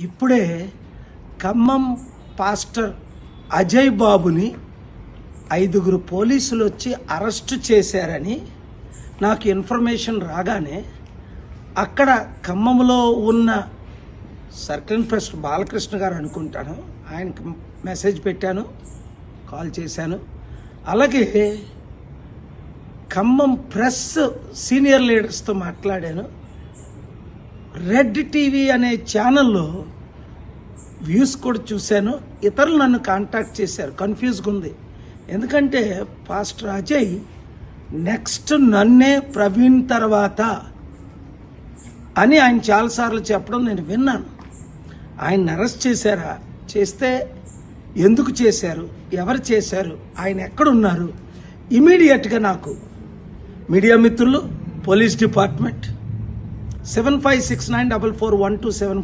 ఇప్పుడే ఖమ్మం పాస్టర్ అజయ్ బాబుని 5 పోలీసులు వచ్చి అరెస్ట్ చేశారని నాకు ఇన్ఫర్మేషన్ రాగానే అక్కడ ఖమ్మంలో ఉన్న సర్కిల్ ఇన్స్పెక్టర్ బాలకృష్ణ గారు అనుకుంటాను, ఆయనకి మెసేజ్ పెట్టాను, కాల్ చేశాను. అలాగే ఖమ్మం ప్రెస్ సీనియర్ లీడర్స్తో మాట్లాడాను. రెడ్ టీవీ అనే ఛానల్లో వ్యూస్ కూడా చూశాను. ఇతరులు నన్ను కాంటాక్ట్ చేశారు. కన్ఫ్యూజ్గా ఉంది, ఎందుకంటే పాస్టర్ అజయ్ నెక్స్ట్ నన్నే ప్రవీణ్ తర్వాత అని ఆయన చాలాసార్లు చెప్పడం నేను విన్నాను. ఆయన అరెస్ట్ చేశారా, చేస్తే ఎందుకు చేశారు, ఎవరు చేశారు, ఆయన ఎక్కడున్నారు, ఇమీడియట్గా నాకు మీడియా మిత్రులు, పోలీస్ డిపార్ట్మెంట్ 7569441275